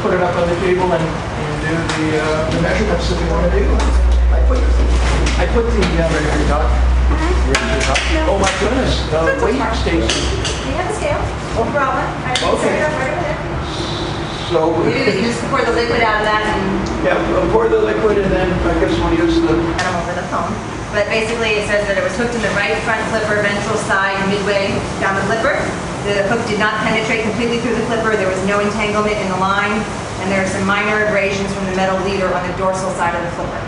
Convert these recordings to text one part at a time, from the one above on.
put it up on the table and do the measurements that we want to do. I put the, ready for your talk? Oh my goodness, weight station. You have a scale, no problem. Okay. Right over there. So, You just pour the liquid out of that and yeah, we'll pour the liquid and then I guess we'll use the... I don't know over the phone. But basically it says that it was hooked in the right front flipper, ventral side, midway down the flipper. The hook did not penetrate completely through the flipper. There was no entanglement in the line. And there are some minor abrasions from the metal leader on the dorsal side of the flipper.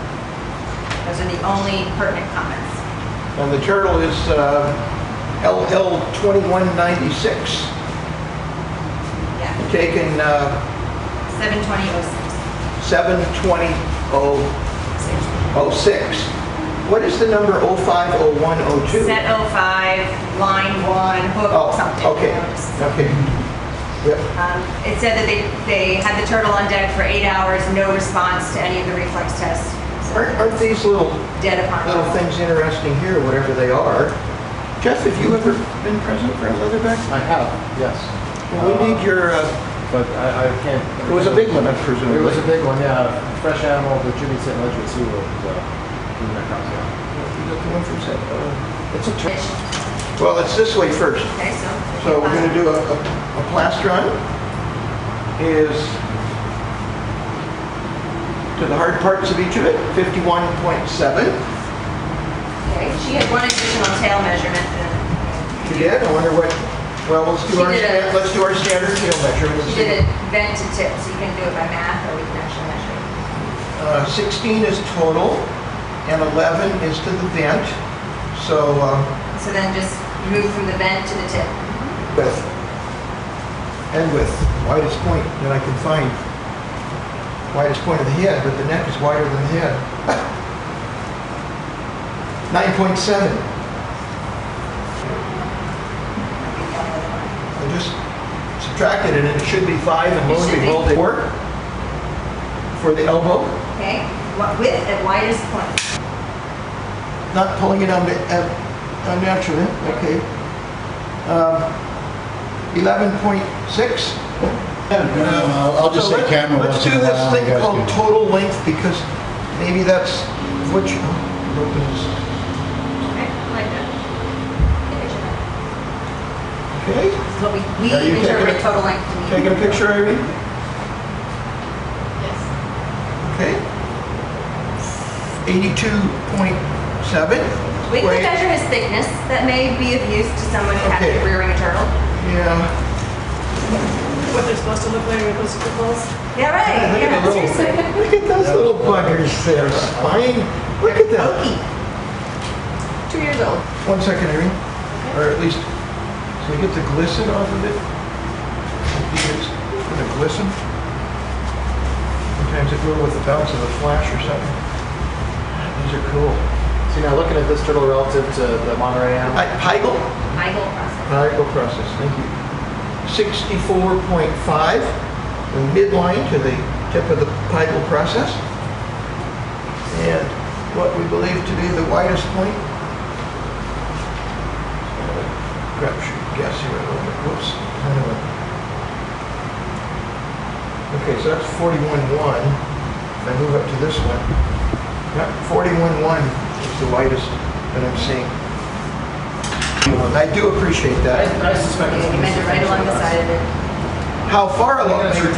Those are the only pertinent comments. And the turtle is LL2196. Yeah. Taken 72006. 72006. What is the number 050102? Set 05, line 1, hook something. Okay. Okay. Yep. It said that they had the turtle on deck for 8 hours, no response to any of the reflex tests. So Aren't these little things interesting here, whatever they are? Jeff, have you ever been present for a leatherback? I have, yes. Well, we need your... but I can't... It was a big one, presumably. It was a big one, yeah. Fresh animal that Jimmy said Ledger Sea will do Necropsy on. It's a turtle. Well, it's this way first. Okay, So we're going to do a plastron is to the hard parts of each of it, 51.7. Okay, she had one additional tail measurement. She did? I wonder what, well, let's do our standard tail measurement. She did it vent to tip, so you can do it by math or we can actually measure it. 16 is total and 11 is to the vent. So then just move from the vent to the tip. width widest point that I can find. Widest point of the head, but the neck is wider than the head. 9.7. I just subtracted it and it should be 5 and lo and behold it worked for the elbow. Okay, what width at widest point? Not pulling it unnaturally, okay. 11.6. I'll just say camera. Let's do this thing called total length because maybe that's which Okay, I like that. Okay. So we Are you interpret total length to mean. Taking a picture, Irene? Yes. Okay. 82.7. We can measure his thickness. That may be of use to someone who has Okay. rearing a turtle. Yeah. What they're supposed to look like with those cripples. Yeah, right. Look Yeah, at the seriously. look at those little buggers there. Spine. Look at that. Pokey. 2 years old. 1 second, Irene. Or at least, so we get the glisten off of it. It's going to glisten. Sometimes it will with the bounce of a flash or something. These are cool. See, now looking at this turtle relative to the Monterey animal. Pygel? Michael process. Pygel process, thank you. 64.5, the midline to the tip of the Pygel process. And what we believe to be the widest point. Grab guess here a little bit. Whoops. Anyway. Okay, so that's 41.1. If I move up to this one, yep, 41.1 is the widest that I'm seeing. I do appreciate that. I suspect it's You measure right along the side of it. How far along? It's on the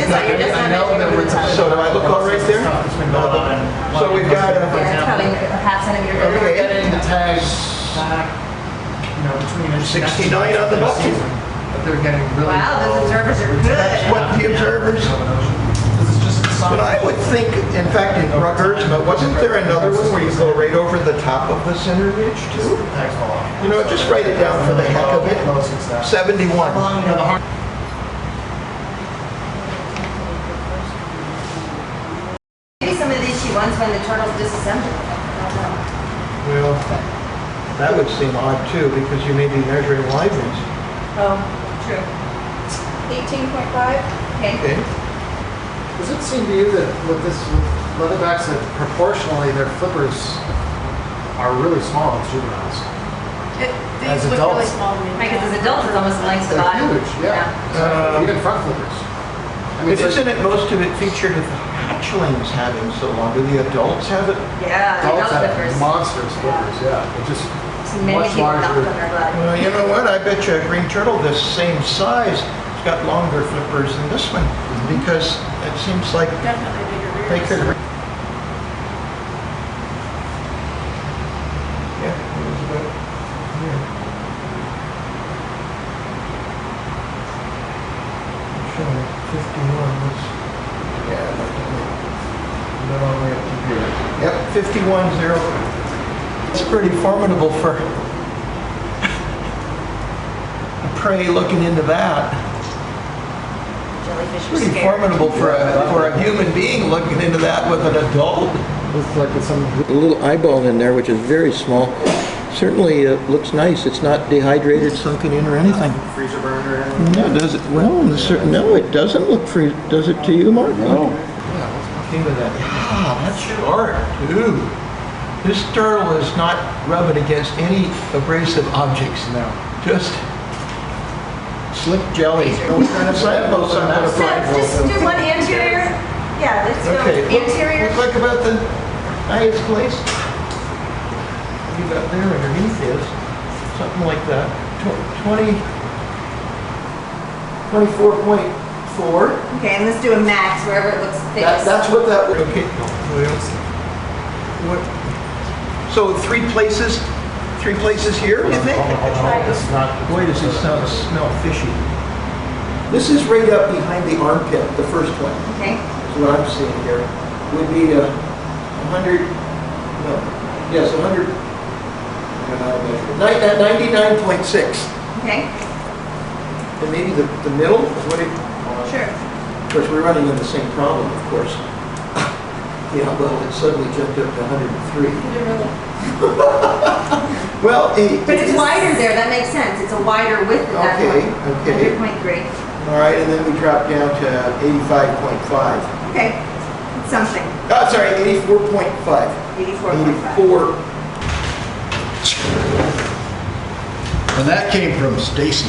side, you're just not measuring the top. So do I look all right there? So we've got Yeah, it's probably a half centimeter. Okay. We're getting the tags back, between 69 on the belt. But they're getting really Wow, those observers are That's good. what the observers. This is just But I would think, in fact, in Rutgers, but wasn't there another one where you go right over the top of the center ridge too? tags fall off. You know, just write it down for the heck of it. 71. Maybe some of these she wants when the turtle's disassembled. I don't know. Well, that would seem odd too, because you may be measuring live ones. Oh, true. 18.5. Okay. Okay. Does it seem to you that with leatherbacks that proportionally their flippers are really small as juveniles? These As look really adults. small to me. Right, because as adults, it's almost the length of the They're body. huge, yeah. Even front flippers. I mean, But isn't it most of it featured with the hatchlings having so long? Do the adults have it? Yeah, the adult adults have flippers. monsters flippers, yeah. They're just Many much people knocked on larger. their butt. Well, you know what? I bet you a green turtle this same size has got longer flippers than this one because it seems like Definitely bigger they rears. could. Yeah, it was about here. Showing 51. Let's, yeah, about all the way up to here. Yep, 51.0. It's pretty formidable for a prey looking into that. Jellyfish are Pretty scared. formidable for a human being looking into that with an adult. Looks like it's some A little eyeball in there, which is very small. Certainly looks nice. It's not dehydrated, sunken in, or anything. freezer burn or anything. No, does it? Well, no, it doesn't look free. Does it to you, Mark? No. Yeah, let's Look into that. Yeah, that's sharp, too. This turtle is not rubbing against any abrasive objects now. Just slick jelly. What kind of signposts I'm gonna So, put? just do one anterior. Yeah, let's go Okay, anterior. look like about the highest place. You got there underneath is something like that. 24.4. Okay, and let's do a max wherever it looks thickest. That's what that would. Okay. What? So three places here, you think? It's not. Boy, does it smell fishy. This is right up behind the armpit, the first one. Okay. Is what I'm seeing here. Would be 100, no, yes, 100, I don't know how to measure it. 99.6. Okay. And maybe the middle is what it, Sure. of course, we're running into the same problem, of course. Yeah, well, it suddenly jumped up to 103. Well, But it's wider there. That makes sense. It's a wider width at that Okay, point. okay. 100.3. All right, and then we drop down to 85.5. Okay. It's something. Oh, sorry, 84.5. 84.5. 84. And that came from Stacy.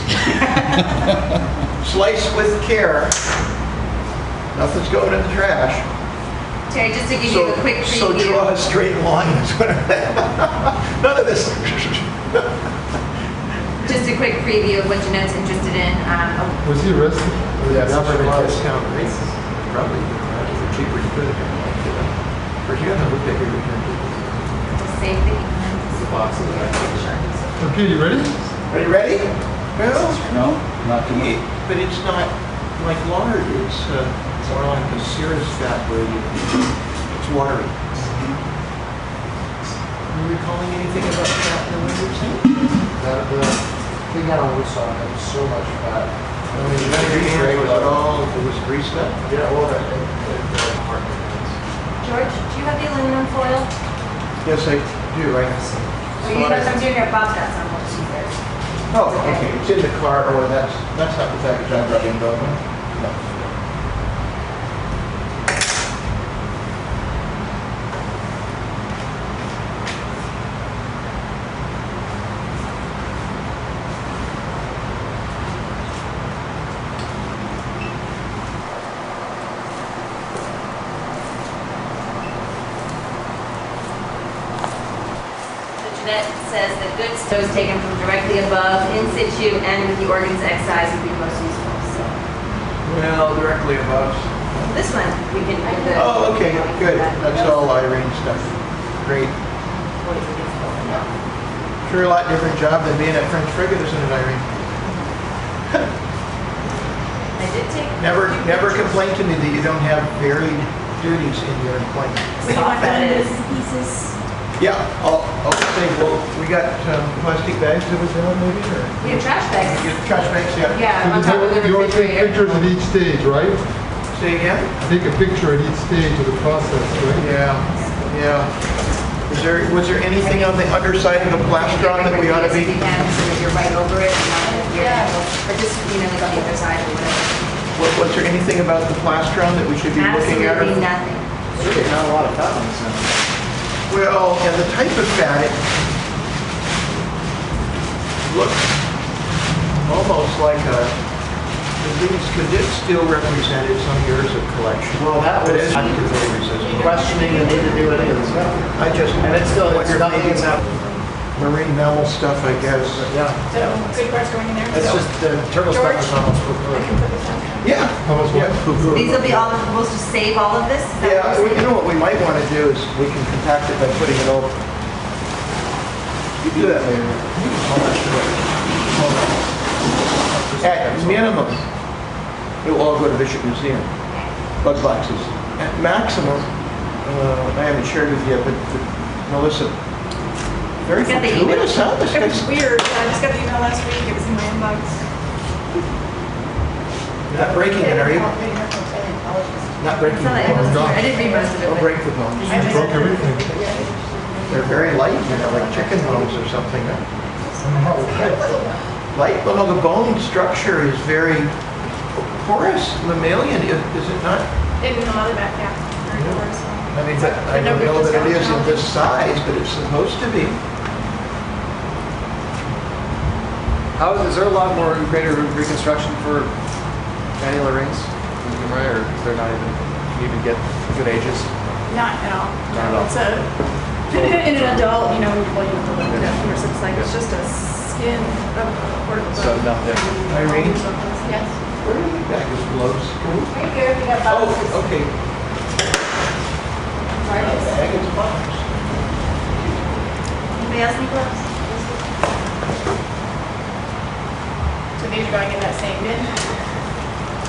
Slice with care. Nothing's going in the trash. Terry, just to give you a quick So preview. draw a straight line is what none of this. Just a quick preview of what Jeanette's interested in. Was he arrested? Yeah, government discount rates. Probably cheaper you could have done. But you haven't looked at your return. Save the Okay, you ready? Are you ready? Well, No, not too much. but it's not like lard. It's more like a cirrus fat where it's watery. Are you recalling anything about fat in the liver? That the thing I always saw had so much fat. I mean, you got your hand, was it all, it was greased up? Yeah, well, that. George, do you have the aluminum foil? Yes, I do. I Or you got some doing your Bob's got some. What she says. Oh, okay, it's in the car, or that's not the package I brought in, though. No. Jeanette says that good stoves taken from directly above, in situ, and with the organs excised would be most useful. So Well, directly above. this one we can do the. Oh, okay, good. That's all Irene stuff. Great. Sure a lot different job than being at French frigate, isn't it, Irene? I did take. Never complain to me that you don't have varied duties in your employment. So you want That that in is. pieces? Yeah, I'll say, well, we got plastic bags that was down maybe, or? We have trash bags. You get trash bags, yeah. Yeah, on top of the You want to take refrigerator. pictures at each stage, right? Say again? Take a picture at each stage of the process, right? Yeah. Was there anything on the underside of the plastron that we ought to If you be? can, so that you're right over it, and not at your angle, or just, like on the other side or whatever. Was there anything about the plastron that we should be looking at? Absolutely nothing. There's not a lot of fat on this now. Well, and the type of fat, it looks almost like a These could still represented some years of collection. Well, that But was it's very resistant. questioning the need to do any of this stuff. I just, And it's still, it's wonder nothing maybe is happening. marine mammal stuff, I guess. Yeah, So, good parts going in there. it's just the turtle stuff is almost I can put this down. Yeah. How much what? Yeah. These will be all, we'll just save all of this? Is that Yeah, what you're you saying? know what we might want to do is we can compact it by putting it over. You do that later. At minimum, it will all go to Bishop Museum, bug boxes. At maximum, I haven't shared with you, but Melissa, very You got the email? fortuitous, huh? This It was guy's weird. I just got the email last week. It was in my inbox. not breaking it, are you? Not breaking It's not like it the was- bones. I didn't read most of it. Don't but- break the bones. You broke everything. They're very light, like chicken bones or something. Huh? Light, well, no, the bone structure is very porous, mammalian, is it not? In the Leatherback, yeah. Very Yeah. porous. I mean, I don't know that it is in this size, but it's supposed to be. Is there a lot more greater reconstruction for annular rings in the human eye, or is there not even, can you even get good ages? Not at all. Not at all. It's a, in an adult, you know, well, you have to look at it for 6 like, it's just a skin of a cortical. So nothing. Irene? Yes. Where do you get back his gloves? Right here, we got boxes. Oh, okay. Sorry. Bag his box. Anybody else need gloves? So these are going in that same bin?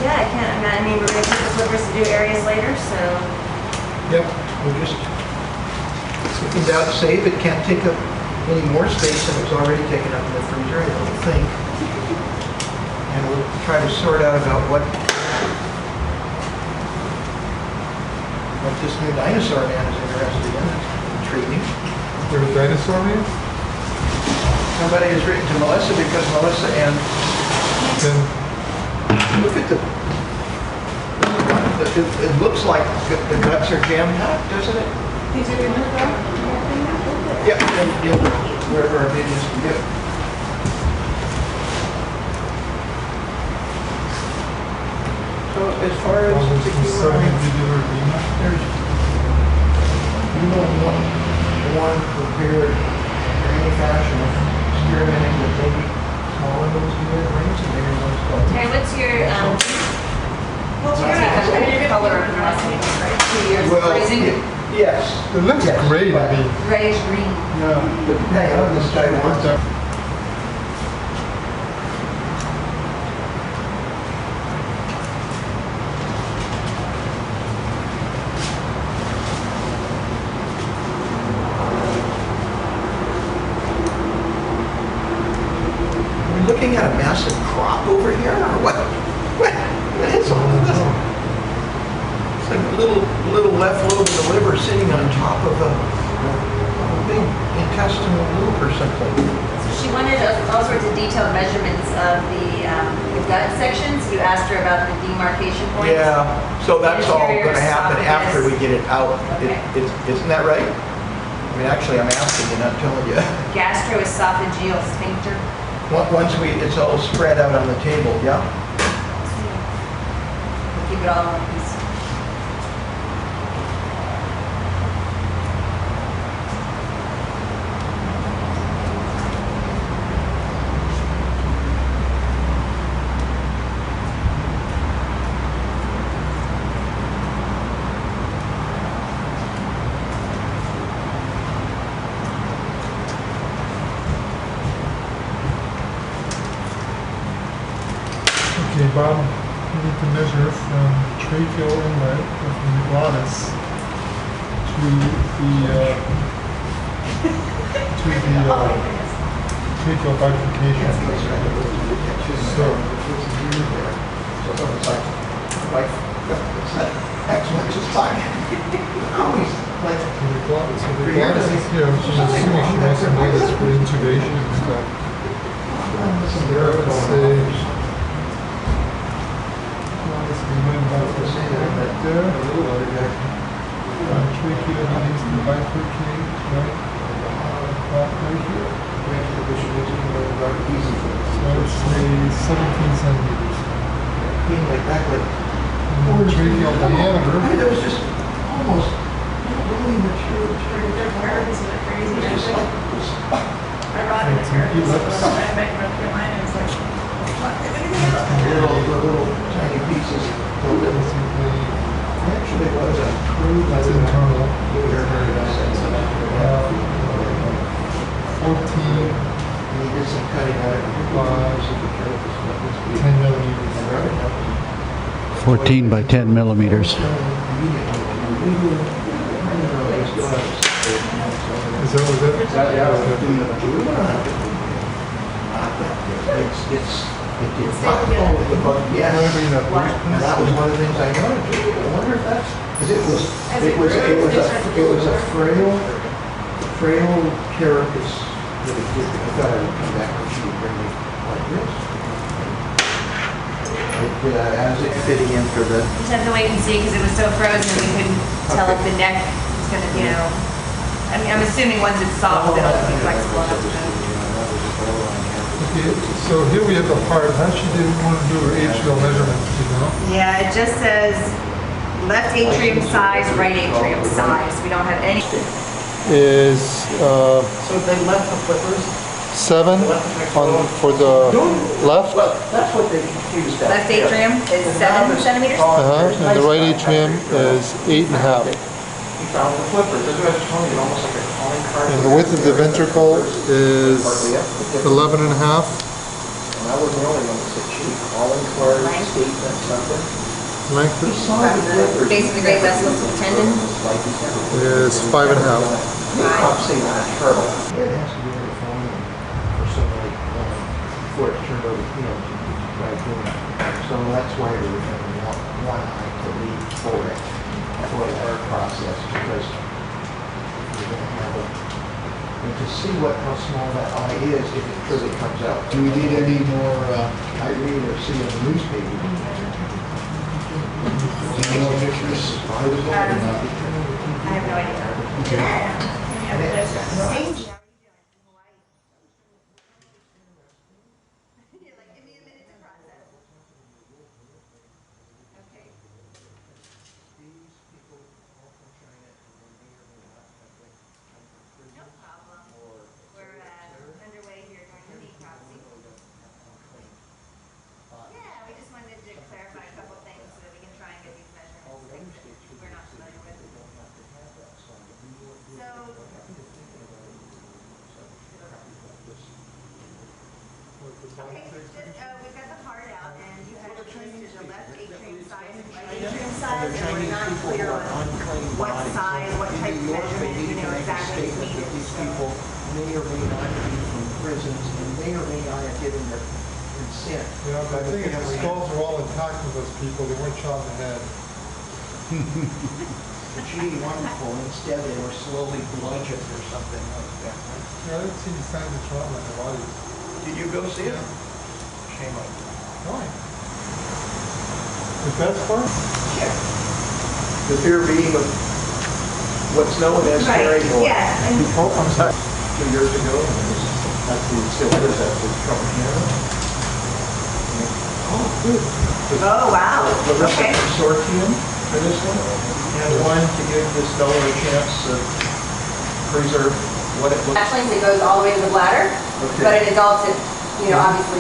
Yeah, I can't, I mean, we're gonna keep the flippers to do areas later, so. Yep, we're just looking down, save, it can't take up any more space than it was already taken up in the freezer, I don't think. And we'll try to sort out about what this new dinosaur man is interested in. It's intriguing. You're a dinosaur man? Somebody has written to Melissa because Melissa and Then look at it looks like the guts are jam-packed, doesn't it? These are good enough, though? Yep, and wherever our bid is, yep. So as far as all this the is so individual arena. there's, you know, one prepared in any fashion of experimenting with maybe smaller ones unit rings and bigger ones called. Terry, what's your, color of the last name, right? 2 years of freezing? Yes. It looks Yes, great, I but- mean. Grayish green. No, but hang on, this guy wants What's up? Are we looking at a massive crop over here, or what? What is all of this? It's like a little left lobe of the liver sitting on top of a big intestinal loop or something. So she wanted all sorts of detailed measurements of the gut sections. You asked her about the demarcation points. Yeah, so that's all Interior gonna happen after we esophagus. get it out. Okay. Isn't that right? I mean, actually, I'm asking you, not telling you. Gastroesophageal sphincter. Once it's all spread out on the table, yeah? We'll keep it all in one piece. Okay, Bob, you need to measure from tracheal inlet or from the glottis to the tracheal bifurcation. So, Excellent, just fine. Always like, so the glottis is here, so I'm assuming she wants to know this for intubation and stuff. Let's say, glottis behind bifurcation right there. Trachea needs to bifurcate, right? Right here. So let's say 17 centimeters. came like back like Tracheal diameter. It was just almost really mature. Their curves are crazy. It was just like, I brought in a curve a little bit back in North Carolina. It was like, what? little tiny pieces. Actually, it was a crude. That's internal. 14 And he did some cutting out of 10 millimeters. 14 by 10 millimeters. Is that what that is? Yes. And that was one of the things I noticed. I wonder if that's, because it was a frail carapace that I thought I would come back and she would bring me like this. As it fitting in for the. Just have to wait and see because it was so frozen we couldn't tell if the neck is gonna, you know. I mean, I'm assuming once it's soft, it'll be flexible enough to move. Okay, so here we have the part. How she didn't want to do her atrial measurements, you know? Yeah, it just says left atrium size, right atrium size. We don't have any. Is So they left the flippers? 7 for the left. Well, that's what they confused that. Left atrium is 7 centimeters. And the right atrium is 8.5. He found the flippers. That's what I was telling you, almost like a calling card. And the width of the ventricle is 11.5. And I wasn't the only one that said, gee, calling card, statement, something. Length He saw the From the flippers. base of the great vessels to the tendon. is 5.5. I'm saying that turtle. It has to be in the form for somebody, before it turned over, you know, by doing it. So that's why we were having one eye to lead for it, for our process, because you're gonna have and to see how small that eye is if it truly comes out. Do we need any more, I read or see in the newspaper. any more pictures? I have no idea. Okay. Thank you. No problem. We're underway here during the necropsy. Yeah, we just wanted to clarify a couple things so that we can try and get these measurements, things that we're not familiar with. So, okay, so just, we've got the heart out and you had listed the left atrium size and right atrium size, and we're not clear on what size, what type of measurement, you know, exactly is needed. These people may or may not be from prisons and may or may not have given their consent. Yeah, but the thing is, the skulls are all intact with those people. They weren't shot in the head. Gee, wonderful. Instead, they were slowly bludgeoned or something like that. Yeah, I didn't see any signs of trauma in their bodies. Did you go see it? Shame on you. Why? The best part? Yeah. The fear being of what's known as Right, Harry Moore. yeah, and Oh, I'm sorry. 2 years ago, at the still is at the Trump Canada. Oh, good. oh, wow, Larissa okay. Consortium for this one, and one to give this fellow a chance to preserve what it looks. Hatchlings, it goes all the way to the bladder, Okay. but in adults, it, you know, obviously,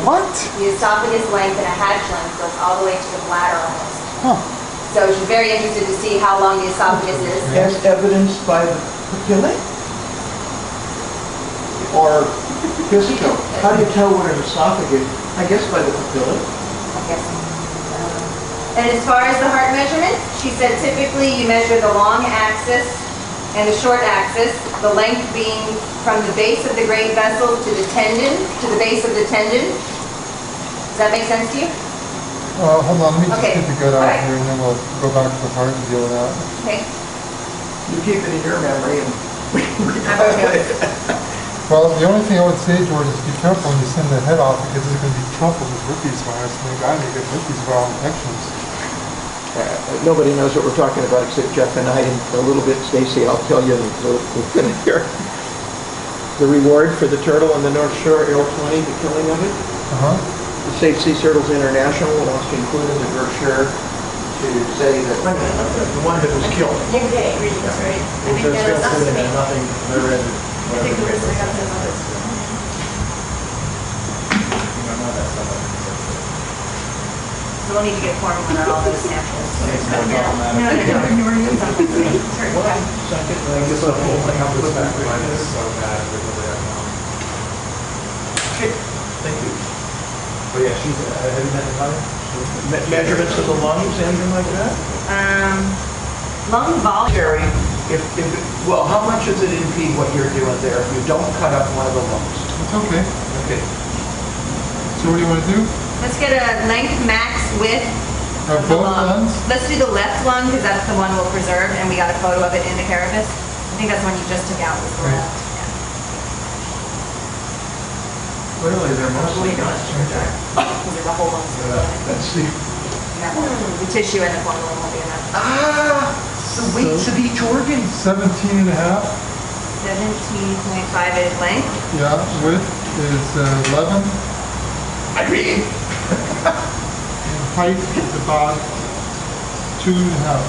What? the esophagus length in a hatchling goes all the way to the bladder almost. Huh. So she's very interested to see how long the esophagus is. As evidenced by the papillae? Or physical? How do you tell what an esophagus? I guess by the papillae. I'm guessing. And as far as the heart measurement, she said typically you measure the long axis and the short axis, the length being from the base of the great vessel to the tendon, to the base of the tendon. Does that make sense to you? Hold on, let me just Okay. get the gut out All right. here and then we'll go back to the heart and deal with that. Okay. You keep it in your memory and How about you? Well, the only thing I would say, George, is be careful when you send the head off because it's going to be truffled with herpes virus and the guy may get herpes viral infections. nobody knows what we're talking about except Jeff and I, and a little bit Stacy, I'll tell you, we'll finish here. The reward for the turtle on the North Shore, L20, the killing of it, Uh-huh. Safe Sea Turtles International wants to include in the brochure to say that the one that was killed. Okay, reading this right. I think that was us. Nothing, they're in, I think the rest of the others. So we'll need to get formal on all those samples. It's more problematic. No, ignore you. Something to me. Second, This whole thing up with that line is so bad, we really have no. Okay, thank you. But yeah, she's, have you met anybody? Measurements of the lungs, anything like that? Lung volume. Terry, well, how much does it impede what you're doing there if you don't cut up one of the lungs? It's okay. Okay. So what do you want to do? Let's get a length max width Have of the both lung. lungs? Let's do the left lung because that's the one we'll preserve, and we got a photo of it in the carapace. I think that's the one you just took out. Was the Right. left. Yeah. Clearly, they're mostly Because the whole lung's Let's see. The tissue and the formula won't be enough. The weights of each organ. 17 and a half. 17.5 is length. Yeah, width is 11. I mean, And height is about 2 and a half.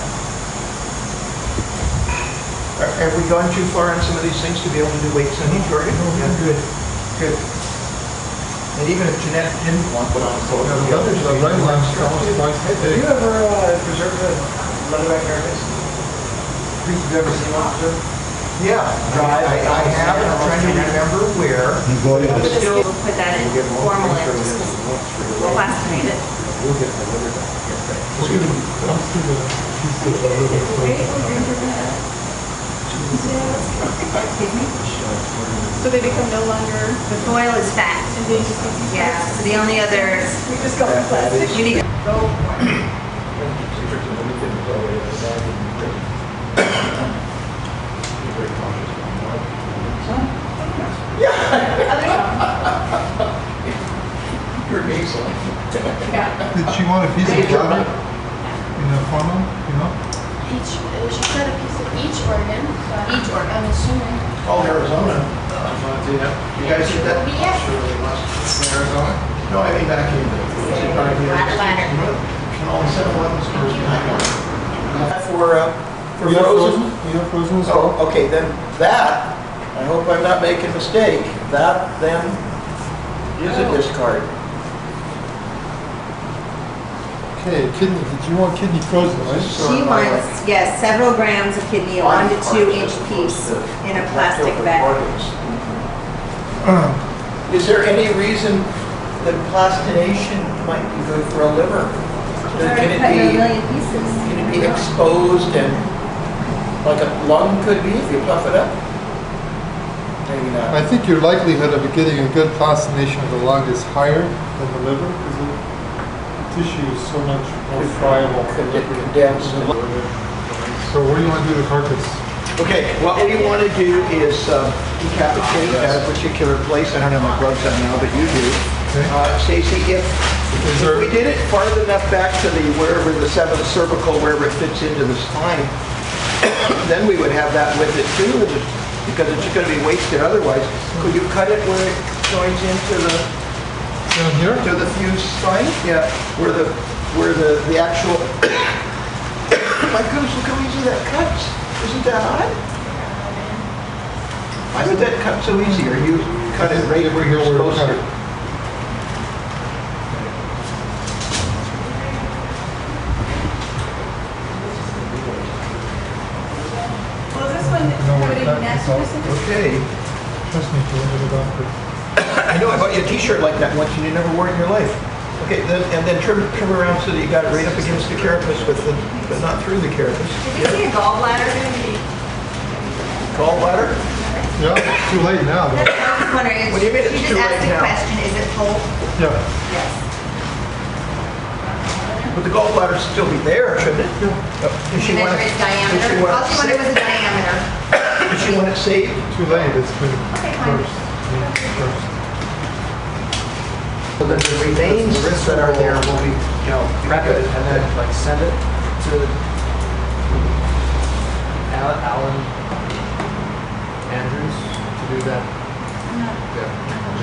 have we gone too far on some of these things to be able to do weights on each organ? Yeah, good, good. And even if Jeanette didn't want to put on a photo. Yeah, the others, the right lung's almost twice as Have big. you ever preserved a leatherback carapace? Have you ever seen one, sir? Yeah, I have, and I'm trying to remember where. We'll put that in formal and just we'll plastinate it. We'll get the Leatherback. Let's do the piece of the liver. So they become no longer, The foil is fat. and they just become. Yeah, so the only other, We just got the plastic. you need to go. You're amazing. Did she want a piece of liver in the funnel, you know? She said a piece of each organ, but Each organ. I'm assuming. Oh, Arizona. You guys see that? Yeah. Arizona? No, I mean back in. Ladder. And all the 7-Eleven stores behind it. For You have frozen? You have frozen as well? Oh, okay, then that, I hope I'm not making a mistake, that then is a discard. Okay, kidney, did you want kidney frozen, right? She wants, yes, several grams of kidney, a 1 to 2 inch piece in a plastic bag. Is there any reason that plastination might be good for a liver? Can it Cut in a be, million pieces. can it be exposed and, like a lung could be if you puff it up? Maybe not. I think your likelihood of getting a good plastination of the lung is higher than the liver, because the tissue is so much more friable. Condensed. So what do you want to do to the carcass? Okay, what we want to do is decapitate at a particular place. I don't have my gloves on now, but you do. Okay. Stacy, if there- we did it far enough back to the wherever the 7th cervical, wherever it fits into the spine, then we would have that with it too, because it's going to be wasted otherwise. Could you cut it where it joins into the Down here? to the fused spine? Yeah, where the actual. My goodness, look how easy that cuts. Isn't that odd? Why would that cut so easy? Or you cut it right where you're supposed to? Well, this one, No, would it that match is all. this? Okay. Trust me, go to the doctor. I know I bought you a t-shirt like that once and you never wore it in your life. Okay, and then trim around so that you got it right up against the carapace but not through the carapace. Did you see a gallbladder? Gallbladder? Yeah, it's too late now, though. I was wondering, What do you mean it's she too just late asked a now? question, is it full? Yeah. Yes. But the gallbladder should still be there, shouldn't it? Does she want Measure its it? diameter. All she wanted was a diameter. Does she want it saved? Too late, it's been Okay, fine. first. So then the remains that are there will be, Prep it and then like send it to Alan Andrews to do that. Yeah.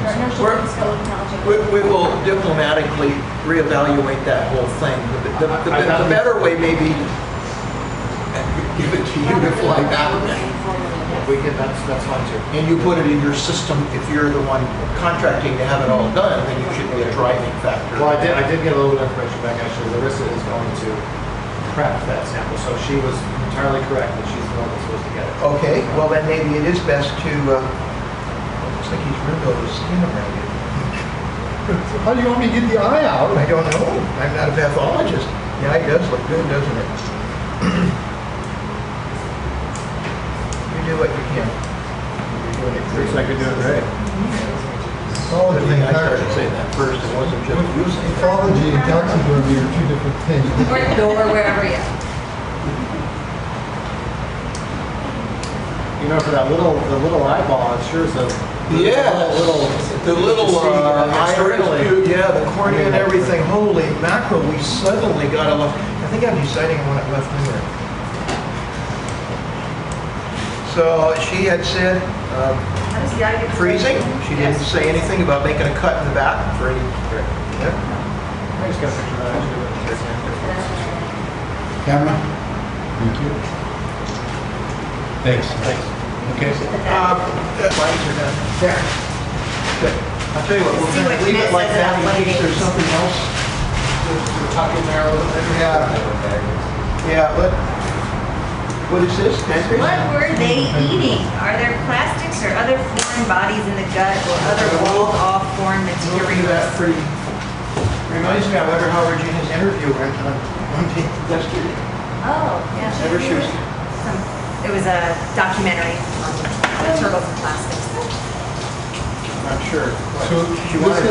initial skeleton. We will diplomatically reevaluate that whole thing. The better way may be give it to you to fly back. We can, that's fine too. And you put it in your system, if you're the one contracting to have it all done, then you should be a driving factor. Well, I did get a little bit of information back, actually. Larissa is going to prep that sample, so she was entirely correct that she's the one that's supposed to get it. Okay, well then maybe it is best to, looks like he's ripped all his skin around it. How do you want me to get the eye out? I don't know, I'm not a pathologist. The eye does look good, doesn't it? You do what you can. You're doing it Looks like you're doing great. Oh, the thing I started saying that first, it wasn't just you saying that. Pathology and taxidermy are two different things. Or wherever, yeah. You know, for that the little eyeball, it sure is a Yeah, the little externally. iris, yeah, the cornea and everything. Holy mackerel, we suddenly got a look. I think I'm deciding on what left finger. So she had said How does the eye get freezing. She didn't say anything about making a cut in the back for any. Yeah. I just got a picture of that actually. Camera? Thank you. Thanks. Okay. Lines are done. There. Good. I'll tell you what, we'll See what leave it Smith like says that about in case there's something else to tuck in there a little bit. Yeah, what is this? Pancreas? What were they eating? Are there plastics or other foreign bodies in the gut or other walled-off foreign We'll do materials? that pretty. Reminds me, I wonder how Regina's interview went on yesterday. Oh, yeah. Never shoots. It was a documentary on the turtles and plastics. Not sure. So She wanted.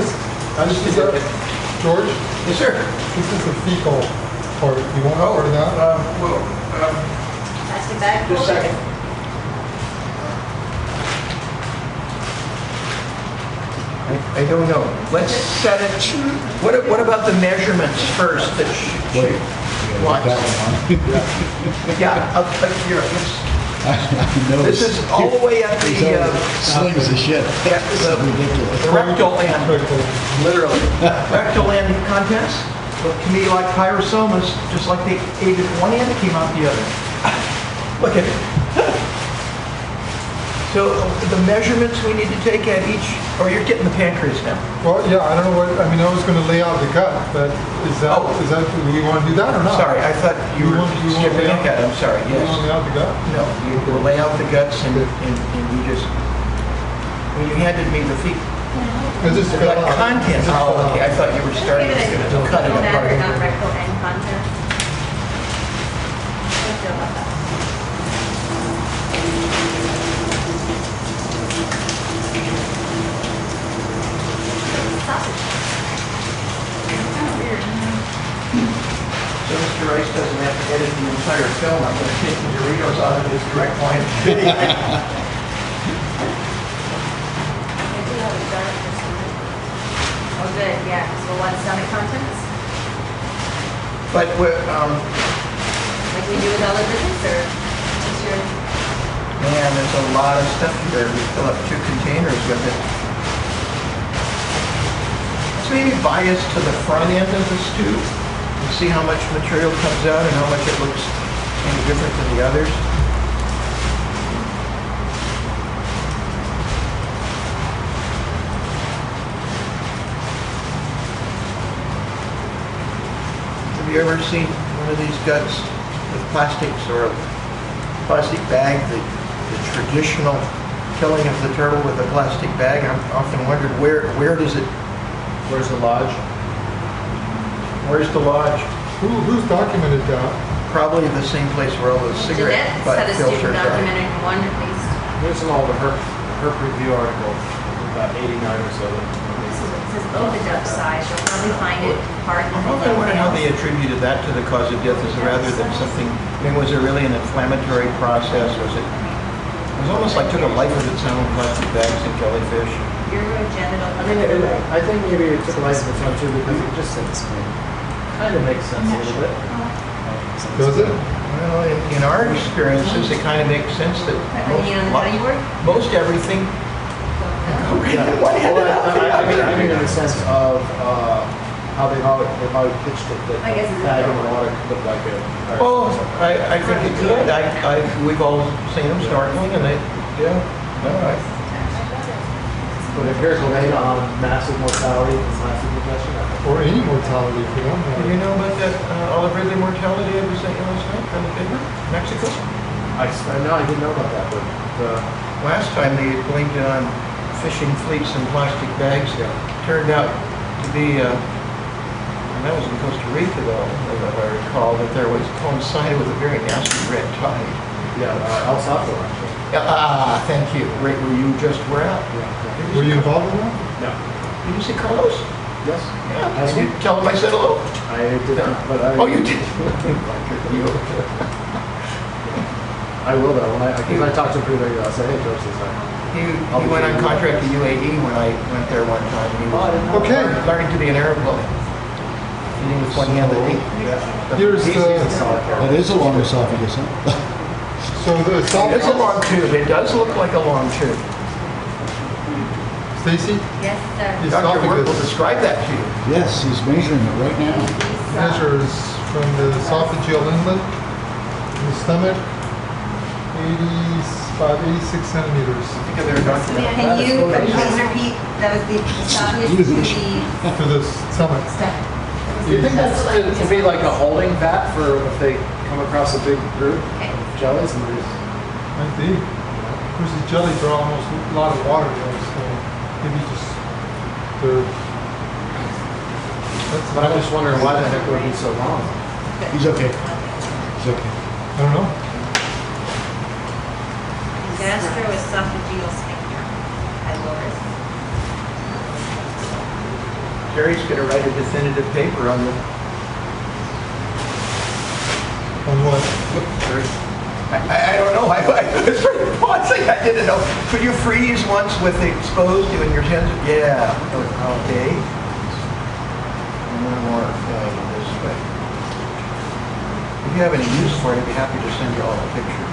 this is a, George, Yes, sir. this is the fecal part. You want part of that? Plastic bag? Just a second. I don't know. Let's set it. What about the measurements first that she wants? That one, Yeah, here, I know. this is all the way at the, Slings of shit. at the Ridiculous. rectal end, literally. Rectal end contents look to me like pyrosomas, just like they ate at one end, came out the other. Look at it. So the measurements we need to take at each, or you're getting the pancreas now. Well, yeah, I don't know what, I mean, I was gonna lay out the gut, but is that, Oh. do we wanna do that or not? Sorry, I thought you were want skipping lay out- ahead, I'm sorry, You wanna lay yes. out the gut? No, you will lay out the guts and you just, when you handed me the feet, It's just fill out. contents, Just fill oh, okay, I out. thought you were starting to cut it Rectal matter, apart. not rectal end contents. How do you feel about that? Sausage. Kind of weird. So Mr. Rice doesn't have to edit the entire film, I'm gonna take the Doritos out of his direct line. They do have a jar for stomach. Oh, good, yeah, because we'll want stomach contents, But, like we do with all the business, or what's your? man, there's a lot of stuff here, we fill up 2 containers with it. Let's maybe bias to the front end of this tube, and see how much material comes out and how much it looks any different than the others. Have you ever seen one of these guts with plastics or a plastic bag, the traditional killing of the turtle with a plastic bag? I've often wondered where does it, Where's the lodge? where's the lodge? Who's documented that? Probably the same place where all those cigarette Jeanette butt said a student filters are. documented one at least. There's an old herp review article, about 89 or so. This is, it says oviduct size, you'll probably find it hard in I've the often wondered how they fingernails. attributed that to the cause of death as rather than something, I mean, was it really an inflammatory process? Was it almost like took a life of its own, plastic bags and jellyfish. Urogenital. I mean, I think maybe it took a life of its own too, because it just kind of makes sense a little bit. Does it? Well, in our experiences, it kind of makes sense that You know, how you work? most everything Why hand it out? I mean in the sense of how they've always pitched it, that I guess it's- bag in the water could look like a... Oh, I think it could. We've all seen them snorkeling and they, yeah, no, But if here's a rate on massive mortality and massive congestion, Or any mortality if you don't Did have you it. know about that olive ridley mortality I was saying last night from the paper, Mexico? I know, I didn't know about that, but Last time they blamed it on fishing fleets and plastic bags. Turned out to be, and that was in Costa Rica though, if I recall, that there was coincided with a very nasty red tide. El Salvador actually. Thank you. Right where you just were at. Yeah. Were you involved in that? No. Did you see Carlos? Yes. Yeah. Has Did he? you tell him I said hello? I did not, but I... Oh, you did? You- I will though, because I talked to him pretty regularly, I'll say, hey, George, this He went on contract to UAE when I went there one time. He was Okay. learning to be an Arab boy. Eating with one hand that Here's He's the- That is a long esophagus, huh? So the It is a esophagus, long tube. It does look like a long tube. Stacy, Yes, sir. the Dr. Work will esophagus describe that to you. Yes, he's measuring it right now. measures from the esophageal inlet in the stomach, 86 centimeters Think of their doctor. Can you please repeat, that was the esophagus to the to the stomach. stomach? Do you think that's to be like a holding vat for if they come across a big group Okay. of jellies and there's... Might be. Of course, the jelly draw almost a lot of water though, so maybe just, they're, But I'm just wondering why the heck would it be so long? He's okay. He's okay. I don't know. Gastroesophageal sphincter. Pylorus. Terry's going to write a definitive paper on the. On what? Sorry. I don't know. It's pretty pausing. I didn't know. Could you freeze once with it exposed to in your hands? Yeah. Okay. One more this way. If you have any use for it, I'd be happy to send you all the pictures.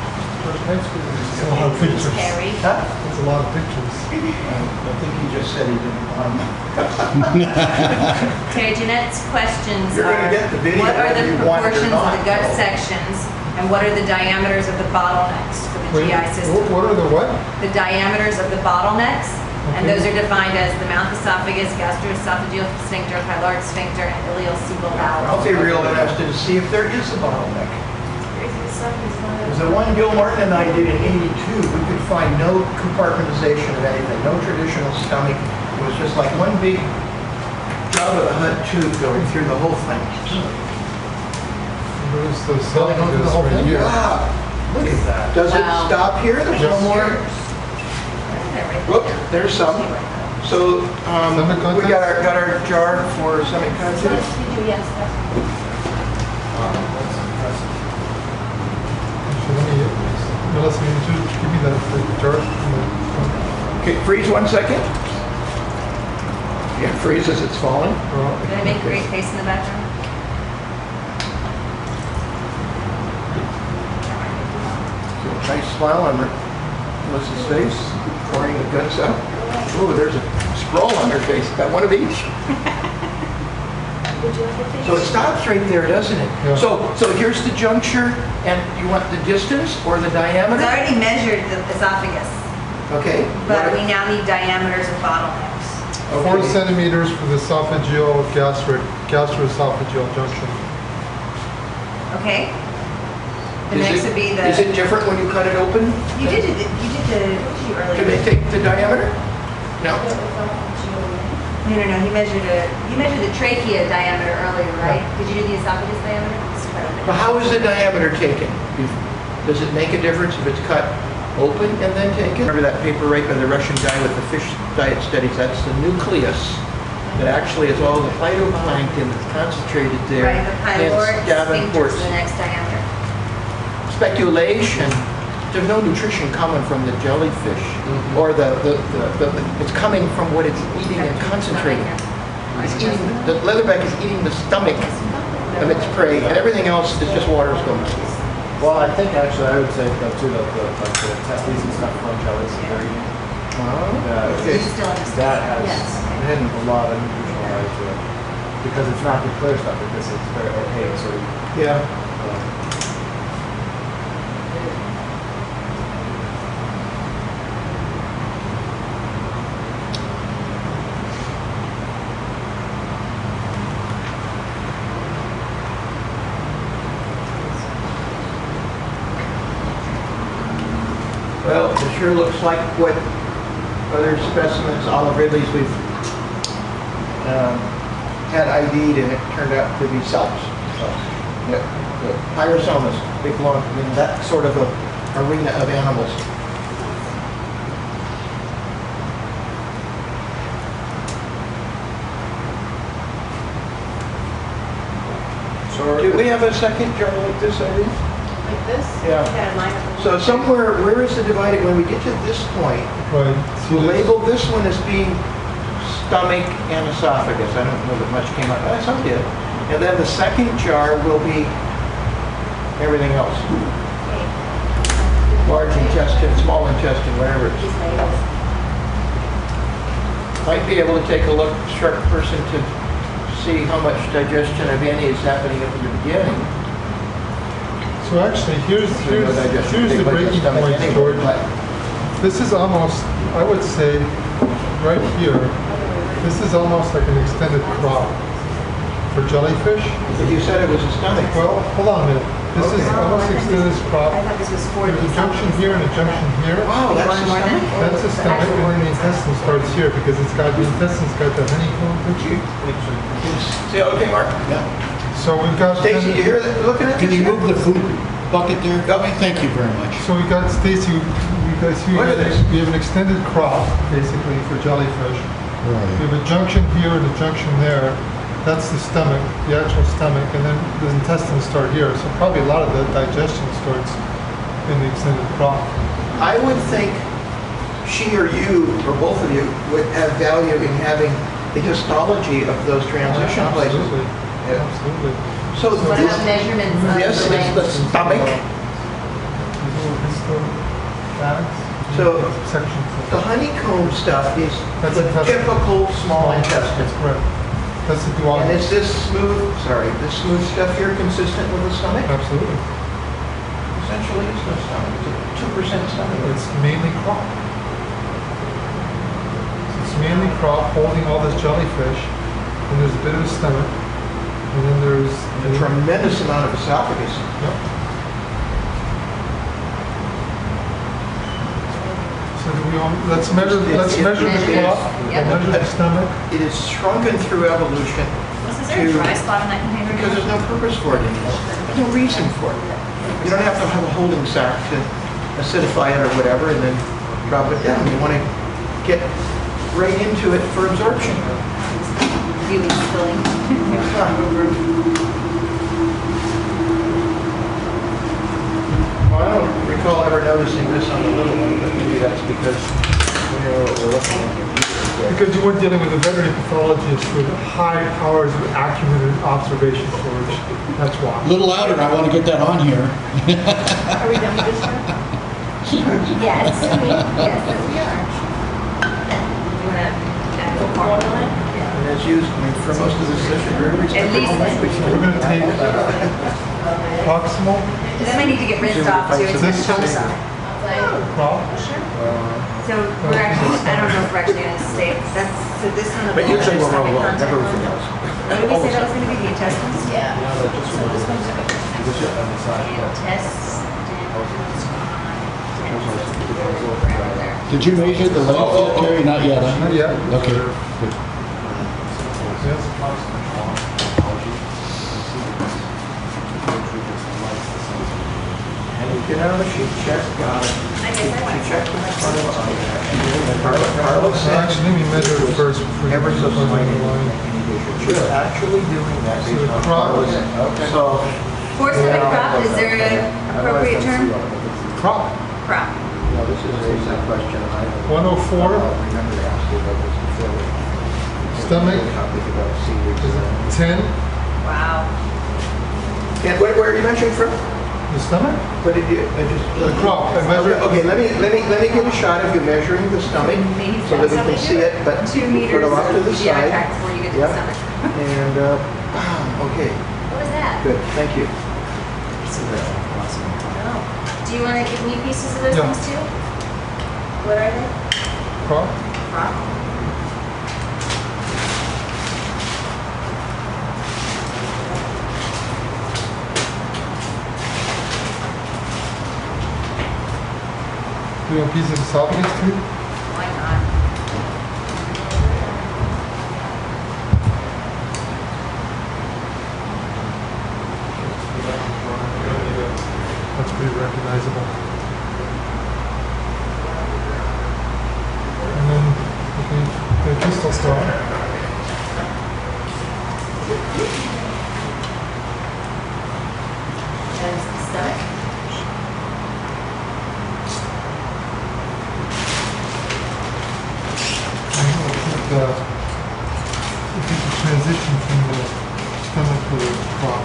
It's a lot of pictures. Terry. Huh? It's a lot of pictures. I think he just said he didn't want them. Terry, Jeanette's questions You're gonna are, get the video what are the whether you want it or proportions of not, the gut though. sections, and what are the diameters of the bottlenecks for the Wait, GI system? what are the what? The diameters of the bottlenecks, and Okay. those are defined as the mouth esophagus, gastroesophageal sphincter, pyloric sphincter, and ileocecal valve. I'll be real interested to see if there is a bottleneck. Because the one Gil Martin and I did in '82, we could find no compartmentalization of anything, no traditional stomach. It was just like one big job of a Hunt tube going through the whole thing. There's the Really going through the whole esophagus right thing? here. Wow, look at that. Does it Wow. stop here? There's no Yes. more? Look, there's some. So, Stomach we got contents? our jar for stomach contents. Yes. So let me, Melissa, you give me the chart. Okay, freeze 1 second. Yeah, freeze as it's falling. Did I make a great face in the background? Nice smile on Melissa's face, pouring the guts out. Ooh, there's a scroll on her face. Got one of each. Would you like a face? So it stops right there, doesn't it? Yeah. So here's the juncture, and you want the distance or the It's diameter? already measured the esophagus, Okay. but we now need diameters of bottlenecks. 4 centimeters for the esophageal, gastroesophageal junction. Okay? The Is next it- would be the. Is it different when you cut it open? You did the issue Do earlier. they take the diameter? No. No, he measured the trachea diameter earlier, right? Did you do the esophagus diameter? It's quite a bit. But how is the diameter taken? Does it make a difference if it's cut open and then taken? Remember that paper right by the Russian guy with the fish diet studies? That's the nucleus that actually is all the phytoplankton that's concentrated there. Right, the pyloric Hence, sphincter Davenport's is the next diameter. speculation, there's no nutrition coming from the jellyfish, or it's coming from what it's eating and concentrating. It's eating, the leatherback is eating the stomach of its prey, and everything else is just water's going through. Well, I think actually I would say though too that the testes and stuff from jellies are very Okay. You still understand? That has Yes. a lot of nutritional to it. Because it's not the clear stuff, it's very opaque, so. Yeah. Well, it sure looks like what other specimens, olive ridleys, we've had ID'd and it turned out to be salps. So, yeah, the pyrosomas, big long, I mean, that sort of a arena of animals. So Do we have a second jar like this, Irene? Like this? Yeah. You gotta line up. So somewhere, where is the dividing, when we get to this point, Right. we'll label this one as being stomach and esophagus. I don't know that much came out, but some did. And then the second jar will be everything else. Large intestine, small intestine, whatever it is. Might be able to take a look, sharp person, to see how much digestion of any is happening at the beginning. So actually, here's No digestion, the big like breaking stomach point, anyway, George. but- This is almost, I would say, right here, this is almost like an extended crop for jellyfish. But you said it was a stomach. Well, hold on a minute. This is almost extended crop. I thought this was 4D. There's a junction here and a junction here. Wow, that's a stomach? That's the stomach, and then the intestine starts here because the intestine's got the honeycomb. See, okay, Mark? Yeah. So we've got. Stacy, you hear that? Looking at Can this you here? move the food bucket there? Yep. Thank you very much. So we got Stacy. We guys see Look at this. we have an extended crop basically for jellyfish. We Right. have a junction here and a junction there. That's the stomach, the actual stomach, and then the intestines start here. So probably a lot of the digestion starts in the extended crop. I would think she or you, or both of you, would have value in having the histology of those transition places. Absolutely. Yeah. Absolutely. So What about measurements of this the is the length? stomach. These little histo bags. So, sections. The honeycomb stuff is That's the intestine. typical small intestine. That's correct. That's the And duodenum. is this smooth, this smooth stuff here consistent with the stomach? Absolutely. Essentially, it's no stomach. It's a 2% stomach. It's mainly crop. It's mainly crop holding all this jellyfish, and there's a bit of a stomach, and then there's A tremendous amount of esophagus. Yep. So do we all, let's measure the crop, Yeah. measure the stomach. It is shrunken through evolution Is there a dry spot in that container? because there's no purpose for it anymore. There's no reason for it. You don't have to have a holding sac to acidify it or whatever and then drop it down. You want to get right into it for absorption. Really spilling. Well, I don't recall ever noticing this on the little one, but maybe that's because we know what we're looking at. Because you weren't dealing with a veterinary pathologist with high powers of acumen and observation, George. That's A why. little louder, I want to get that on here. Are we done with this one? Yes, yes, we are. You want to add a little formula? And as used, I mean, for most of this session, very respectful language. We're going to take proximal Does that might need to get rinsed off too? It's This chunks is- on it. crop. So we're actually, I don't know if we're actually gonna stay, that's, so this one. But usually we're stomach wrong, content. everything else. What did we say that was gonna be, the intestines? Yeah. So this one's gonna Did you measure the length yet, Terry? Not yet, huh? Not yet. Okay, good. Yes. And you get out, she checked, got it. I guess I She went. checked the Carla on it. Carla So said, actually, let me measure it first before you ever so put it on slightly. the line. She's actually doing that So based the on crop- Carla's. Okay. So. For stomach crop, is there an appropriate term? Crop, Crop. No, this is a question I. 104. I'll remember to ask you about this before. Stomach. Topic about seaweeds. 10. Wow. And where are you measuring from? The The stomach? But it, I just. The crop, I measure. Okay, let me get a shot of you measuring the stomach Maybe so that we can see it, but 2 sort meters of off to the GI side. tract before you get to Yep. the stomach. And, okay, What was that? good, thank you. Oh. Do you want to give me pieces of those Yeah. things too? What are they? Crop? Rock. Do you want pieces of esophagus too? Why not? That's pretty recognizable. And then the distal stomach. That is the stomach. I think the transition from the stomach to the crop.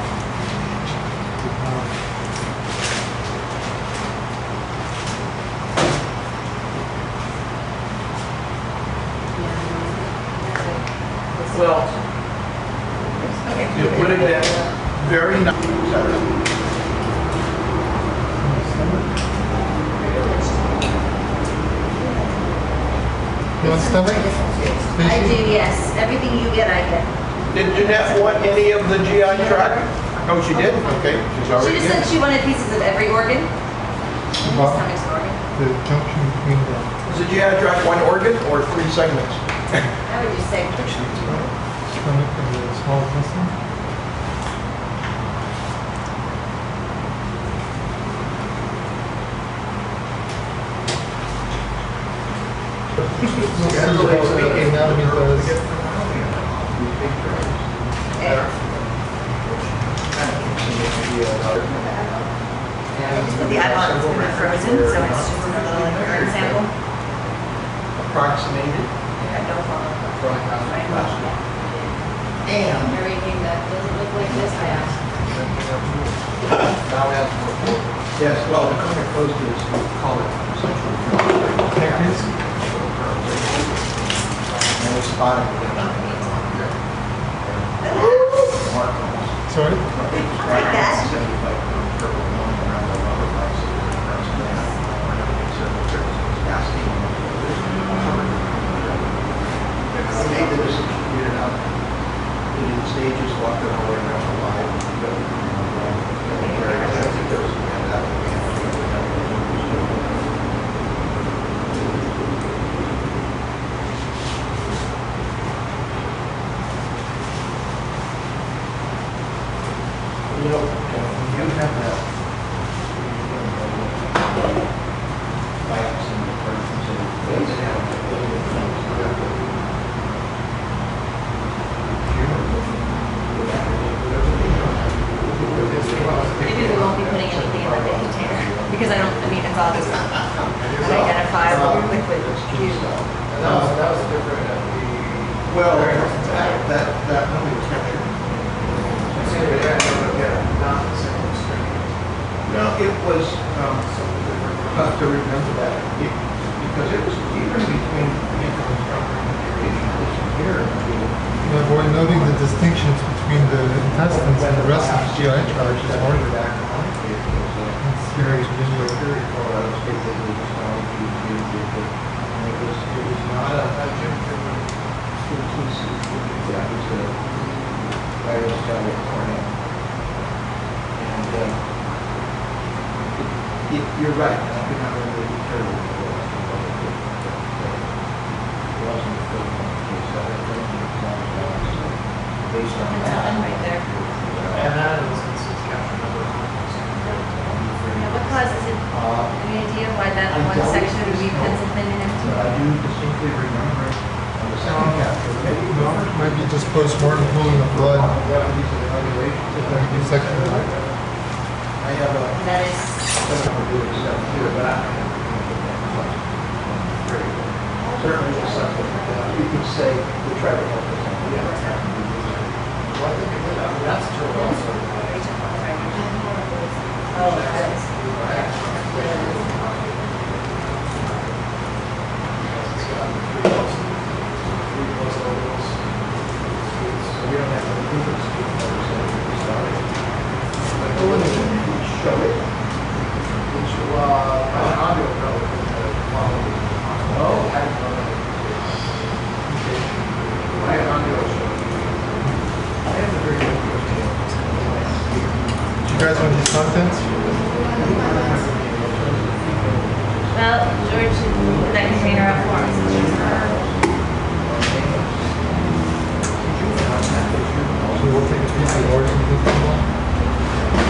Well, Okay. it would have been very nice. You want stomach? I do, yes. Everything you get, I get. Did Jeanette want any of the GI tract? Oh, she did? Okay, she's She already just said in. she wanted pieces of every organ. About Stomach's an organ. the junction between the Is the GI tract one organ or 3 segments? I would just say, stomach and the small intestine. We'll see how the anatomy does. I just put the eyeball, it's been frozen, so it's just another like urine sample. Approximated. I don't follow. And Everything that doesn't look like this, I asked. yes, well, the comic post is, we call it central. And we spotted it. Marc. Sorry? Like that. They made the decision to get it out. They did stages, walked it all the way around the line. You know, you have that. Bikes and persons and they have. Maybe we won't be putting anything in the big container, because I mean, it's all just unidentifiable liquid cube. That was different at the. Well, that movie was captured. No, it was, tough to remember that, because it was even between the here. Yeah, boy, noting the distinctions between the intestines and the rest of the GI tract is harder. It's very visual. You're right, and I could not really be terrible. It wasn't a full case, so I think based on It's that. on right there. And that is captured number. Yeah, what causes it? Uh, Any idea why that I one don't section would be know. pencil thin and empty? But I do distinctly remember on the second capture, maybe No, it might be just post-mortem pooling of blood. deputies of evaluation. Section. I have a. That is, Certainly it's something that you could say to try to help us. Well, I think that's true also. oh, we don't have to move it. Go in and show it. Oh. I have a very good Do you guys want these contents? Well, George should put that container up for us. So we'll take a piece of ours and put them on.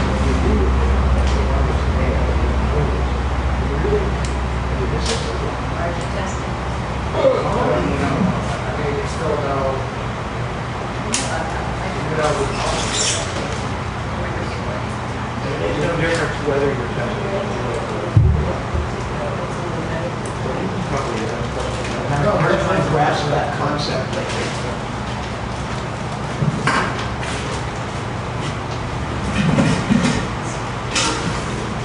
There's no difference whether you're testing. I'm hard to grasp that concept.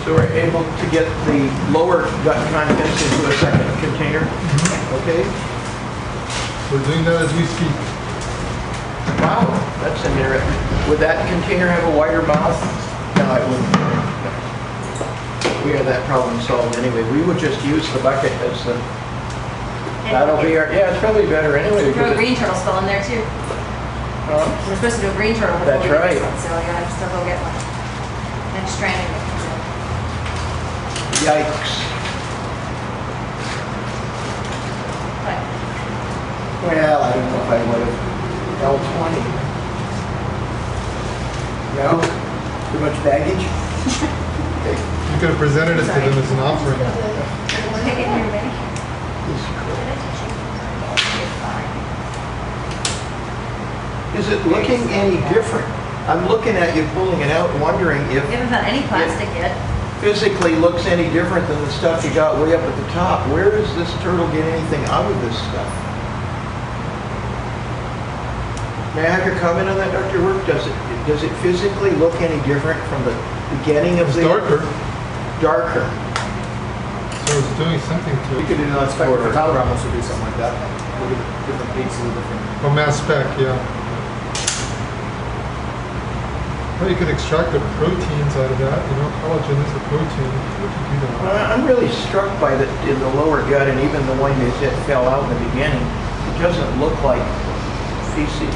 So we're able to get the lower gut contents into a second container? Okay. We're doing that as we speak. Wow, that's interesting. Would that container have a wider mouth? No, it wouldn't. We have that problem solved anyway. We would just use the bucket as the, that'll be our, yeah, it's probably better anyway. Throw a because green turtle skull in there too. We're supposed to do a green turtle before That's we do right. this one, so I gotta still go get one. Next stranding that comes in. Yikes. But Well, I don't know if I would have. L20. No? Too much baggage? You could have presented it to them as an offering. take it here, baby. Is it looking any different? I'm looking at you pulling it out, wondering if We haven't found any plastic yet. physically looks any different than the stuff you got way up at the top. Where does this turtle get anything out of this stuff? May I have your comment on that, Dr. Work? Does it physically look any different from the beginning of It's the... darker, Darker. so it's doing something to You it. could do that spec for Tyler almost would be something like that. Look at the different peaks and the different. Oh, mass spec, yeah. Well, you could extract the proteins out of that, you know, collagen is a protein. You could do that. I'm really struck by the in the lower gut, and even the one that fell out in the beginning. It doesn't look like feces.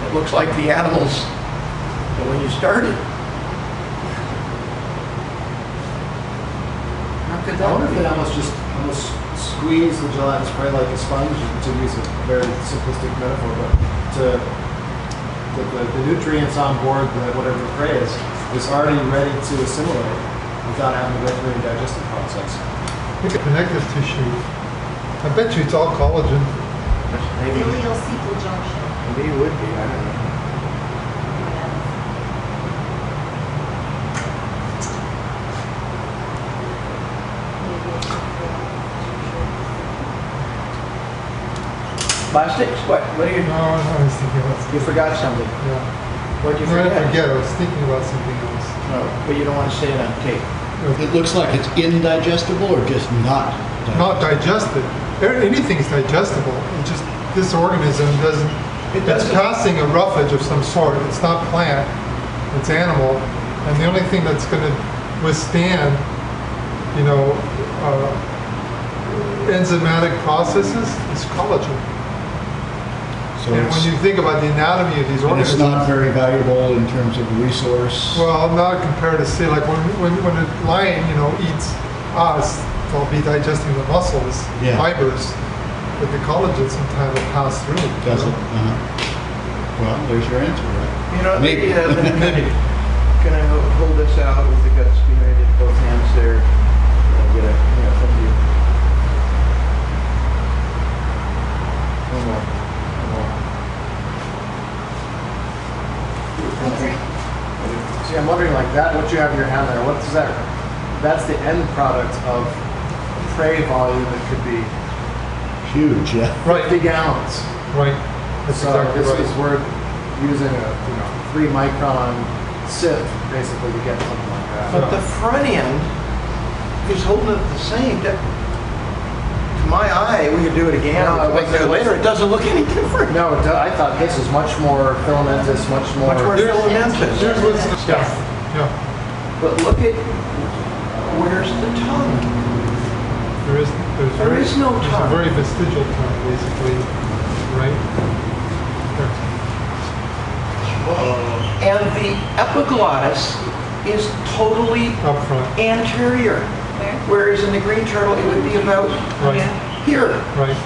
It looks like the animals when you started. How could I that wonder if be? they almost squeeze the gelatin spray like a sponge, to use a very simplistic metaphor, but to the nutrients on board, whatever the prey is already ready to assimilate without having to go through a digestive process. Look at connective tissue. I bet you it's all collagen. Maybe, Ileocecal junction. maybe it would be. I don't know. Plastics? What are you? No, I was thinking about something. You forgot something. Yeah. What'd you No, I forget? didn't forget. I was thinking about something else. No, but you don't want to say it on tape. It looks like it's indigestible or just not digestible? Not digested. Anything's digestible. It just, this organism doesn't, It it's doesn't. passing a roughage of some sort. It's not plant, it's animal. And the only thing that's going to withstand, you know, enzymatic processes is collagen. So And when you think about the anatomy of these and it's organisms, not very valuable in terms of resource? well, not compared to say like when a lion, you know, eats us, they'll be digesting the muscles, Yeah. fibers, but the collagen sometimes will pass through. Does you it? know? Well, there's your answer, right? You know, Maybe. maybe. Can I hold this out with the guts behind it, both hands there? And get a, from you. One more. See, I'm wondering like that, what you have in your hand there, what's that? That's the end product of prey volume that could be Huge, yeah. 50 gallons. Right. That's So exactly this right. is, we're using a 3-micron sieve basically to get something like that. But the front end is holding it the same. To my eye, we could do it again, No, or it like do it wasn't- later, it doesn't look any different. No, I thought this was much more filamentous, much more. Much more filamentous. Here's what's the stuff. Yeah, But look at, where's the tongue? there is no there's a tongue. very vestigial tongue, basically, right? There. And the epiglottis is totally Up front, anterior. Where? Whereas in the green turtle, it would be about right, here. right.